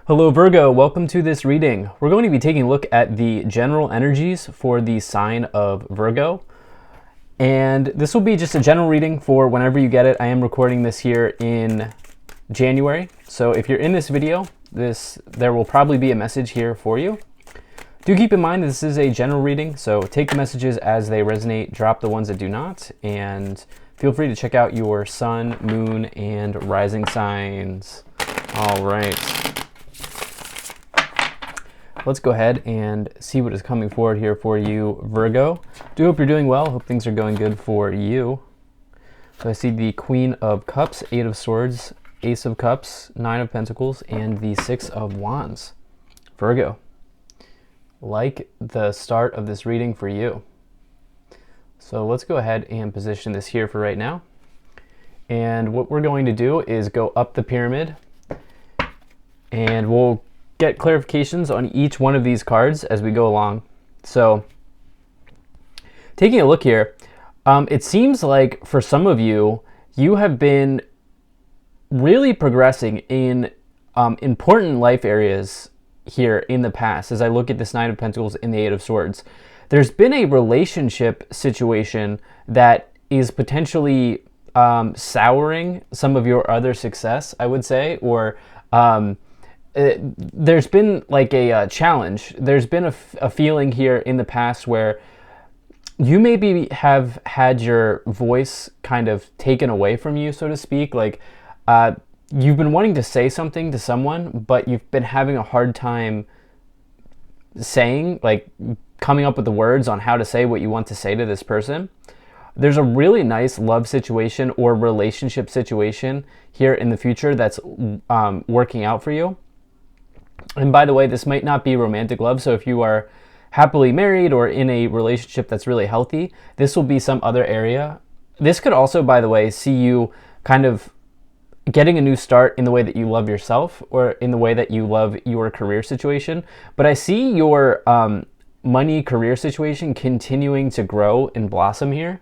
Hello Virgo, welcome to this reading. We're going to be taking a look at the general energies for the sign of Virgo. And this will be just a general reading for whenever you get it. I am recording this here in January. So if you're in this video, there will probably be a message here for you. Do keep in mind this is a general reading, so take the messages as they resonate, drop the ones that do not, and feel free to check out your sun, moon, and rising signs. All right. Let's go ahead and see what is coming forward here for you, Virgo. Do hope you're doing well. Hope things are going good for you. So I see the Queen of Cups, Eight of Swords, Ace of Cups, Nine of Pentacles, and the Six of Wands. Virgo, like the start of this reading for you. So let's go ahead and position this here for right now. And what we're going to do is go up the pyramid, and we'll get clarifications on each one of these cards as we go along. So taking a look here, it seems like for some of you, you have been really progressing in important life areas here in the past. As I look at this Nine of Pentacles and the Eight of Swords, there's been a relationship situation that is potentially souring some of your other success, I would say, or there's been like a challenge. There's been a feeling here in the past where you maybe have had your voice kind of taken away from you, so to speak. Like you've been wanting to say something to someone, but you've been having a hard time saying, like coming up with the words on how to say what you want to say to this person. There's a really nice love situation or relationship situation here in the future that's working out for you. And by the way, this might not be romantic love, so if you are happily married or in a relationship that's really healthy, this will be some other area. This could also, by the way, see you kind of getting a new start in the way that you love yourself or in the way that you love your career situation. But I see your money career situation continuing to grow and blossom here.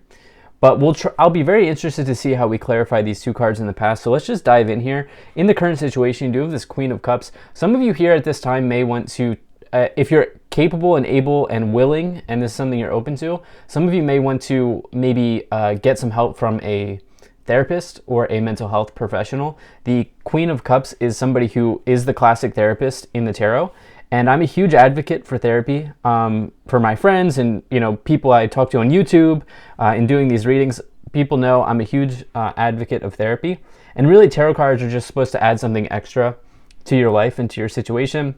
But I'll be very interested to see how we clarify these two cards in the past. So let's just dive in here. In the current situation, you do have this Queen of Cups. Some of you here at this time may want to, if you're capable and able and willing, and this is something you're open to, some of you may want to maybe get some help from a therapist or a mental health professional. The Queen of Cups is somebody who is the classic therapist in the tarot. And I'm a huge advocate for therapy for my friends and people I talk to on YouTube in doing these readings. People know I'm a huge advocate of therapy. And really, tarot cards are just supposed to add something extra to your life and to your situation.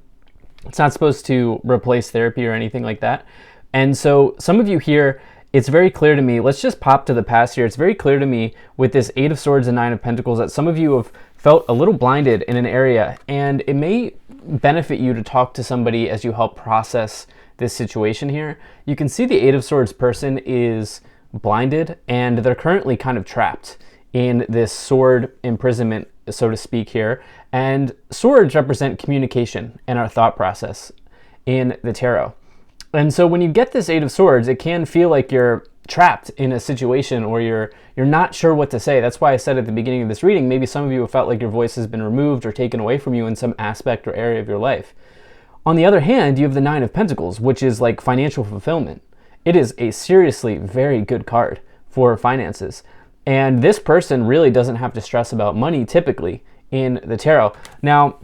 It's not supposed to replace therapy or anything like that. And so some of you here, it's very clear to me, let's just pop to the past here. It's very clear to me with this Eight of Swords and Nine of Pentacles that some of you have felt a little blinded in an area, and it may benefit you to talk to somebody as you help process this situation here. You can see the Eight of Swords person is blinded, and they're currently kind of trapped in this sword imprisonment, so to speak here. And swords represent communication and our thought process in the tarot. And so when you get this Eight of Swords, it can feel like you're trapped in a situation or you're not sure what to say. That's why I said at the beginning of this reading, maybe some of you have felt like your voice has been removed or taken away from you in some aspect or area of your life. On the other hand, you have the Nine of Pentacles, which is like financial fulfillment. It is a seriously very good card for finances. And this person really doesn't have to stress about money typically in the tarot. Now,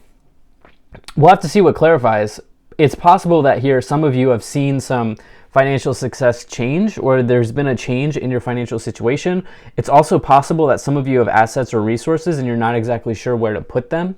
we'll have to see what clarifies. It's possible that here some of you have seen some financial success change, or there's been a change in your financial situation. It's also possible that some of you have assets or resources and you're not exactly sure where to put them.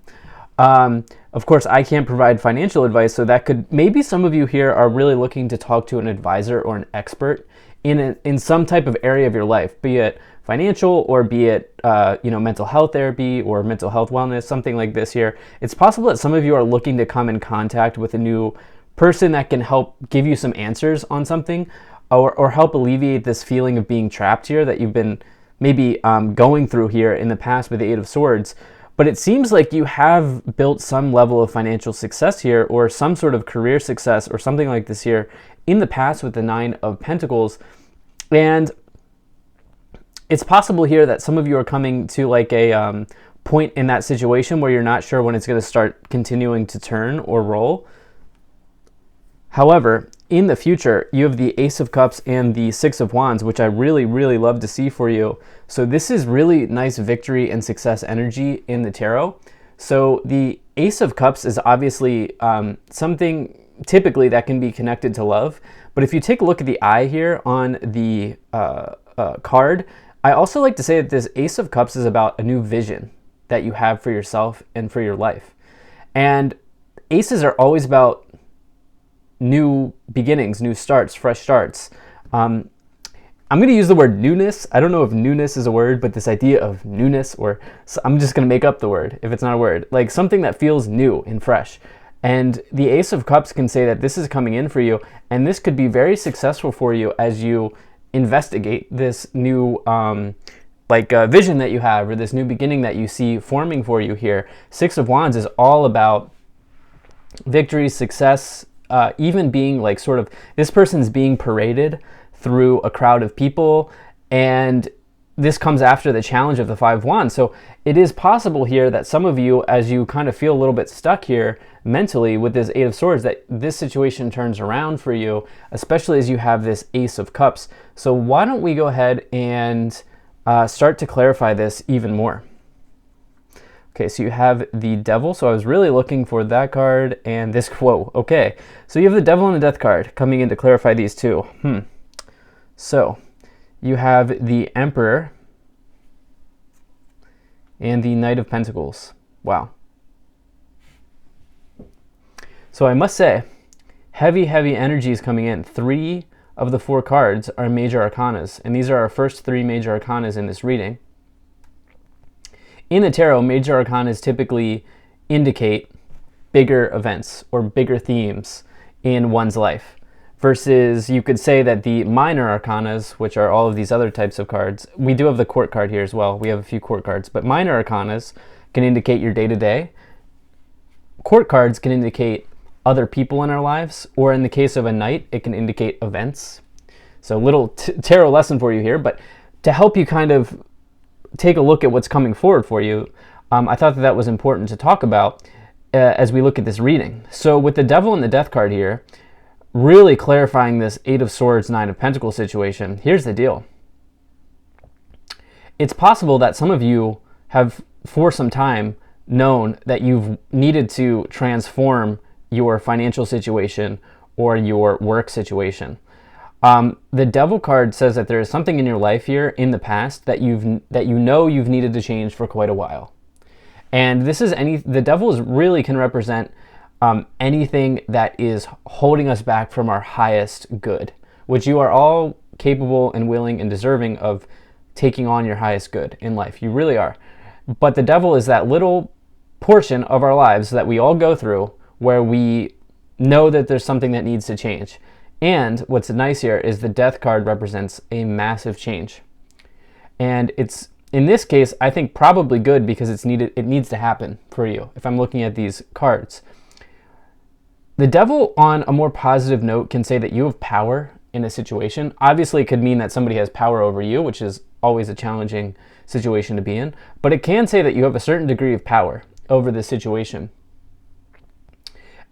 Of course, I can't provide financial advice, so that could, maybe some of you here are really looking to talk to an advisor or an expert in some type of area of your life, be it financial or be it mental health therapy or mental health wellness, something like this here. It's possible that some of you are looking to come in contact with a new person that can help give you some answers on something or help alleviate this feeling of being trapped here that you've been maybe going through here in the past with the Eight of Swords. But it seems like you have built some level of financial success here or some sort of career success or something like this here in the past with the Nine of Pentacles. And it's possible here that some of you are coming to like a point in that situation where you're not sure when it's going to start continuing to turn or roll. However, in the future, you have the Ace of Cups and the Six of Wands, which I really, really love to see for you. So this is really nice victory and success energy in the tarot. So the Ace of Cups is obviously something typically that can be connected to love. But if you take a look at the eye here on the card, I also like to say that this Ace of Cups is about a new vision that you have for yourself and for your life. And aces are always about new beginnings, new starts, fresh starts. I'm going to use the word newness. I don't know if newness is a word, but this idea of newness, or I'm just going to make up the word if it's not a word, like something that feels new and fresh. And the Ace of Cups can say that this is coming in for you, and this could be very successful for you as you investigate this new vision that you have, or this new beginning that you see forming for you here. Six of Wands is all about victory, success, even being like sort of, this person's being paraded through a crowd of people, and this comes after the challenge of the Five of Wands. So it is possible here that some of you, as you kind of feel a little bit stuck here mentally with this Eight of Swords, that this situation turns around for you, especially as you have this Ace of Cups. So why don't we go ahead and start to clarify this even more. Okay, so you have the Devil. So I was really looking for that card and this quote. Okay, so you have the Devil and the Death card coming in to clarify these two. So you have the Emperor and the Knight of Pentacles. Wow. So I must say, heavy energy is coming in. 3 of the 4 cards are major arcanas, and these are our first 3 major arcanas in this reading. In the tarot, major arcanas typically indicate bigger events or bigger themes in one's life, versus you could say that the minor arcanas, which are all of these other types of cards, we do have the Court card here as well. We have a few Court cards, but minor arcanas can indicate your day-to-day. Court cards can indicate other people in our lives, or in the case of a Knight, it can indicate events. So little tarot lesson for you here, but to help you kind of take a look at what's coming forward for you, I thought that that was important to talk about as we look at this reading. So with the Devil and the Death card here, really clarifying this Eight of Swords, Nine of Pentacles situation, here's the deal. It's possible that some of you have, for some time, known that you've needed to transform your financial situation or your work situation. The Devil card says that there is something in your life here in the past that you've needed to change for quite a while. And this is the Devil really can represent anything that is holding us back from our highest good, which you are all capable and willing and deserving of taking on your highest good in life. You really are. But the Devil is that little portion of our lives that we all go through where we know that there's something that needs to change. And what's nice here is the Death card represents a massive change. And it's, in this case, I think probably good because it needs to happen for you, if I'm looking at these cards. The Devil, on a more positive note, can say that you have power in a situation. Obviously, it could mean that somebody has power over you, which is always a challenging situation to be in. But it can say that you have a certain degree of power over the situation.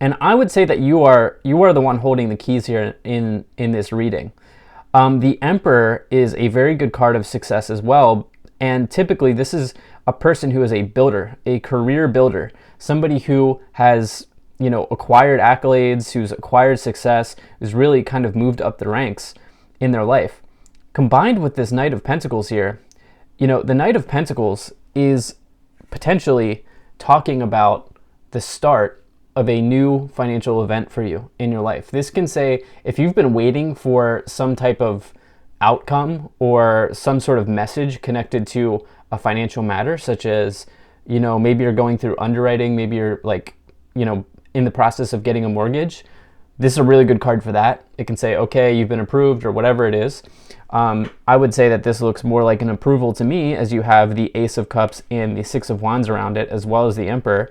And I would say that you are the one holding the keys here in this reading. The Emperor is a very good card of success as well. And typically this is a person who is a builder, a career builder, somebody who has, acquired accolades, who's acquired success, who's really kind of moved up the ranks in their life. Combined with this Knight of Pentacles here, the Knight of Pentacles is potentially talking about the start of a new financial event for you in your life. This can say, if you've been waiting for some type of outcome or some sort of message connected to a financial matter, such as, maybe you're going through underwriting, maybe you're in the process of getting a mortgage, this is a really good card for that. It can say, okay, you've been approved or whatever it is. I would say that this looks more like an approval to me, as you have the Ace of Cups and the Six of Wands around it, as well as the Emperor.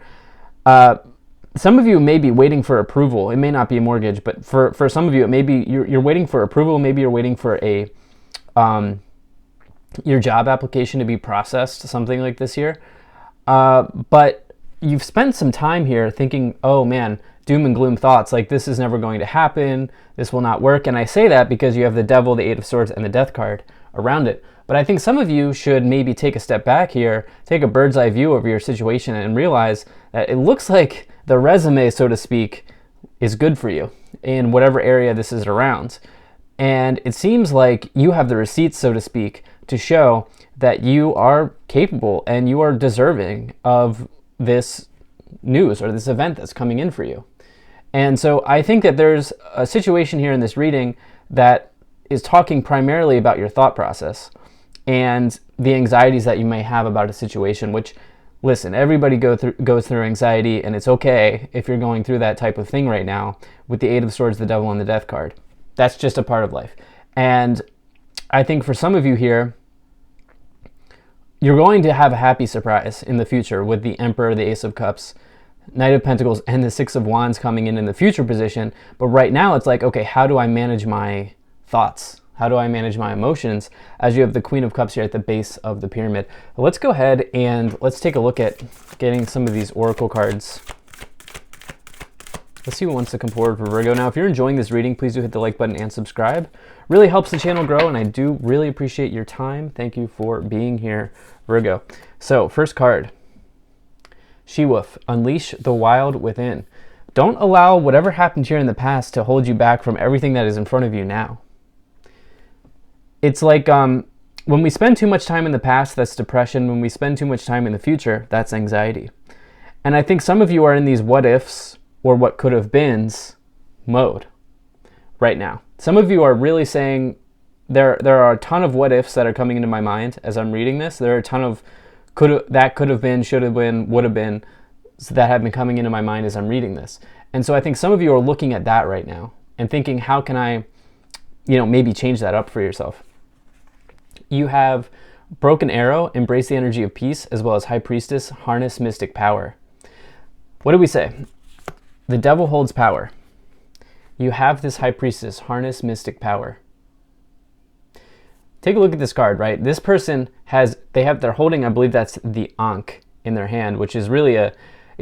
Some of you may be waiting for approval. It may not be a mortgage, but for some of you, it may be you're waiting for approval. Maybe you're waiting for your job application to be processed, something like this here. But you've spent some time here thinking, oh man, doom and gloom thoughts, like this is never going to happen, this will not work. And I say that because you have the Devil, the Eight of Swords, and the Death card around it. But I think some of you should maybe take a step back here, take a bird's eye view over your situation, and realize that it looks like the resume, so to speak, is good for you in whatever area this is around. And it seems like you have the receipts, so to speak, to show that you are capable and you are deserving of this news or this event that's coming in for you. And so I think that there's a situation here in this reading that is talking primarily about your thought process and the anxieties that you may have about a situation, which, listen, everybody goes through anxiety, and it's okay if you're going through that type of thing right now with the Eight of Swords, the Devil, and the Death card. That's just a part of life. And I think for some of you here, you're going to have a happy surprise in the future with the Emperor, the Ace of Cups, Knight of Pentacles, and the Six of Wands coming in the future position. But right now it's like, okay, how do I manage my thoughts? How do I manage my emotions? As you have the Queen of Cups here at the base of the pyramid. Let's go ahead and let's take a look at getting some of these oracle cards. Let's see who wants to come forward for Virgo. Now, if you're enjoying this reading, please do hit the like button and subscribe. Really helps the channel grow, and I do really appreciate your time. Thank you for being here, Virgo. So, first card. She-Wolf, unleash the wild within. Don't allow whatever happened here in the past to hold you back from everything that is in front of you now. It's like when we spend too much time in the past, that's depression. When we spend too much time in the future, that's anxiety. And I think some of you are in these what-ifs or what could have beens mode right now. Some of you are really saying, there are a ton of what-ifs that are coming into my mind as I'm reading this. There are a ton of that could have been, should have been, would have been, that have been coming into my mind as I'm reading this. And so I think some of you are looking at that right now and thinking, how can I, maybe change that up for yourself? You have Broken Arrow, embrace the energy of peace, as well as High Priestess, harness mystic power. What do we say? The Devil holds power. You have this High Priestess, harness mystic power. Take a look at this card, right? This person they're holding, I believe that's the Ankh in their hand, which is really it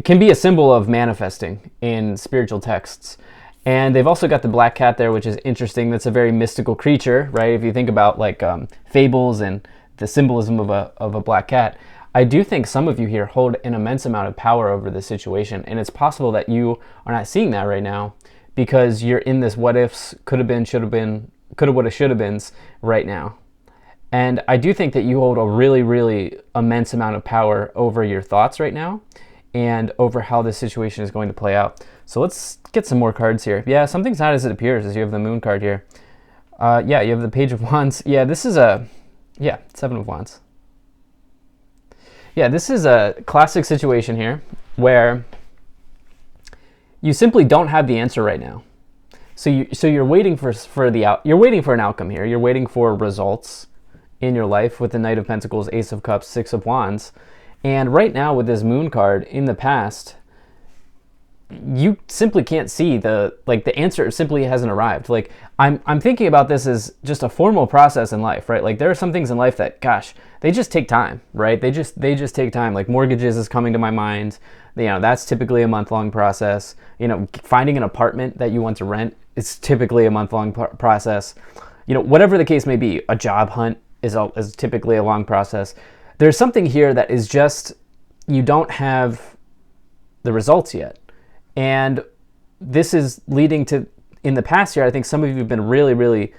can be a symbol of manifesting in spiritual texts. And they've also got the black cat there, which is interesting. That's a very mystical creature, right? If you think about like fables and the symbolism of a black cat, I do think some of you here hold an immense amount of power over the situation. And it's possible that you are not seeing that right now because you're in this what ifs, could have been, should have been, could have, would have, should have beens right now. And I do think that you hold a really, really immense amount of power over your thoughts right now and over how this situation is going to play out. So let's get some more cards here. Yeah, something's not as it appears, as you have the Moon card here. Yeah, you have the Page of Wands. Yeah, this is Seven of Wands. Yeah, this is a classic situation here where you simply don't have the answer right now. So you're waiting you're waiting for an outcome here. You're waiting for results in your life with the Knight of Pentacles, Ace of Cups, Six of Wands. And right now with this Moon card in the past, you simply can't see the answer simply hasn't arrived. Like I'm thinking about this as just a formal process in life, right? Like there are some things in life that, gosh, they just take time, right? They just take time. Like mortgages is coming to my mind. That's typically a month-long process. Finding an apartment that you want to rent is typically a month-long process. Whatever the case may be, a job hunt is typically a long process. There's something here that is just, you don't have the results yet. And this is leading to, in the past year, I think some of you have been really, really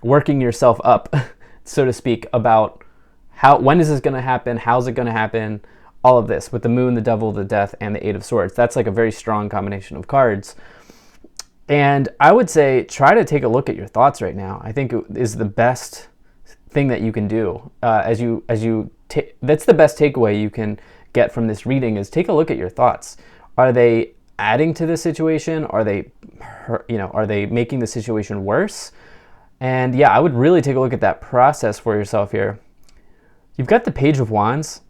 working yourself up, so to speak, about when is this going to happen? How's it going to happen? All of this with the Moon, the Devil, the Death, and the Eight of Swords. That's like a very strong combination of cards. And I would say try to take a look at your thoughts right now. I think it is the best thing that you can do. That's the best takeaway you can get from this reading is take a look at your thoughts. Are they adding to the situation? Are they making the situation worse? And yeah, I would really take a look at that process for yourself here. You've got the Page of Wands,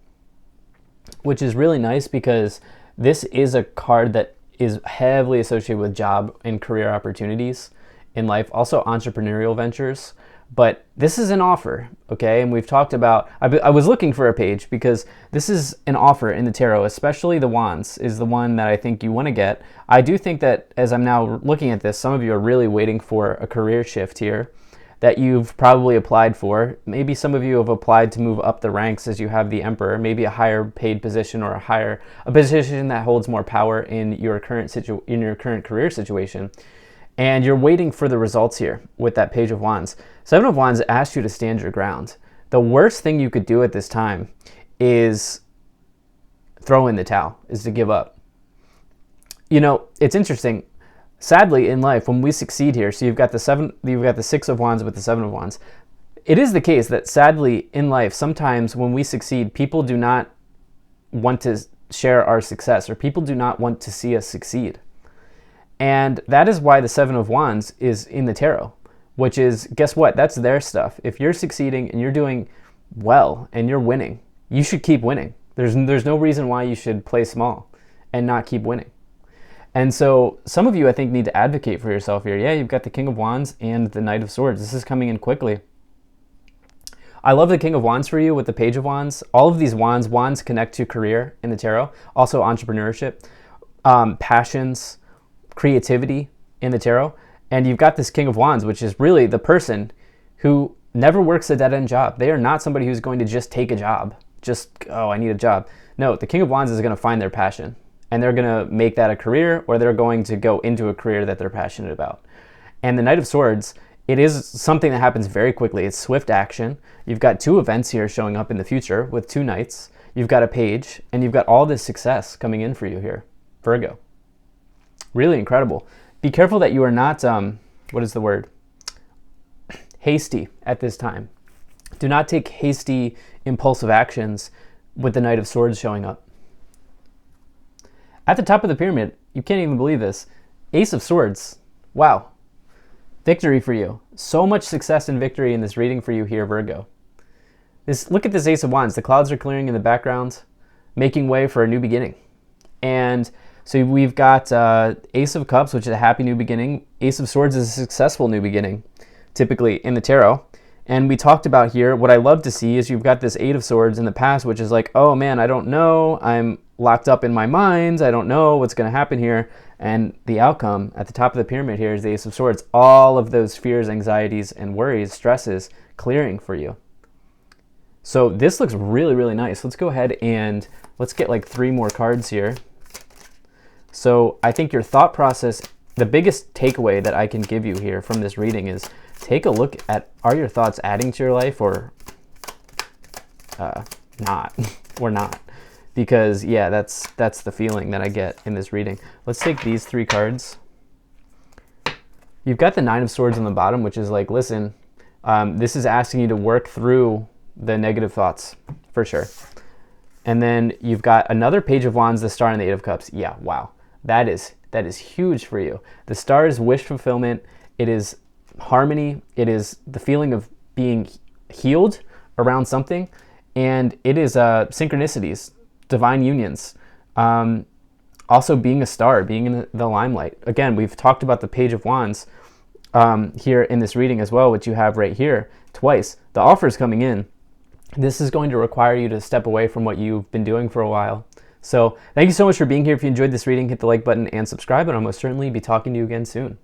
which is really nice because this is a card that is heavily associated with job and career opportunities in life, also entrepreneurial ventures. But this is an offer, okay? And we've talked about, I was looking for a page because this is an offer in the tarot, especially the Wands is the one that I think you want to get. I do think that as I'm now looking at this, some of you are really waiting for a career shift here that you've probably applied for. Maybe some of you have applied to move up the ranks as you have the Emperor, maybe a higher paid position or a position that holds more power in your current career situation. And you're waiting for the results here with that Page of Wands. Seven of Wands asks you to stand your ground. The worst thing you could do at this time is throw in the towel, is to give up. You know, it's interesting. Sadly, in life, when we succeed here, so you've got the Six of Wands with the Seven of Wands. It is the case that sadly in life, sometimes when we succeed, people do not want to share our success, or people do not want to see us succeed. And that is why the Seven of Wands is in the tarot, which is, guess what? That's their stuff. If you're succeeding and you're doing well and you're winning, you should keep winning. There's no reason why you should play small and not keep winning. And so some of you, I think, need to advocate for yourself here. Yeah, you've got the King of Wands and the Knight of Swords. This is coming in quickly. I love the King of Wands for you with the Page of Wands. All of these wands connect to career in the tarot, also entrepreneurship, passions, creativity in the tarot. And you've got this King of Wands, which is really the person who never works a dead-end job. They are not somebody who's going to just take a job. Just, oh, I need a job. No, the King of Wands is going to find their passion, and they're going to make that a career, or they're going to go into a career that they're passionate about. And the Knight of Swords, it is something that happens very quickly. It's swift action. You've got two events here showing up in the future with two knights. You've got a page, and you've got all this success coming in for you here, Virgo. Really incredible. Be careful that you are not, what is the word? Hasty at this time. Do not take hasty, impulsive actions with the Knight of Swords showing up. At the top of the pyramid, you can't even believe this, Ace of Swords. Wow. Victory for you. So much success and victory in this reading for you here, Virgo. Look at this Ace of Wands. The clouds are clearing in the background, making way for a new beginning. And so we've got Ace of Cups, which is a happy new beginning. Ace of Swords is a successful new beginning, typically in the tarot. And we talked about here, what I love to see is you've got this Eight of Swords in the past, which is like, oh man, I don't know. I'm locked up in my mind. I don't know what's going to happen here. And the outcome at the top of the pyramid here is the Ace of Swords. All of those fears, anxieties, and worries, stresses clearing for you. So this looks really, really nice. Let's go ahead and let's get like 3 more cards here. So I think your thought process, the biggest takeaway that I can give you here from this reading is take a look at, are your thoughts adding to your life or not, or not? Because yeah, that's the feeling that I get in this reading. Let's take these 3 cards. You've got the Nine of Swords on the bottom, which is like, listen, this is asking you to work through the negative thoughts for sure. And then you've got another Page of Wands, the Star, and the Eight of Cups. Yeah, wow. That is huge for you. The Star is wish fulfillment. It is harmony. It is the feeling of being healed around something. And it is synchronicities, divine unions. Also being a star, being in the limelight. Again, we've talked about the Page of Wands here in this reading as well, which you have right here twice. The offer is coming in. This is going to require you to step away from what you've been doing for a while. So thank you so much for being here. If you enjoyed this reading, hit the like button and subscribe, and I'll most certainly be talking to you again soon.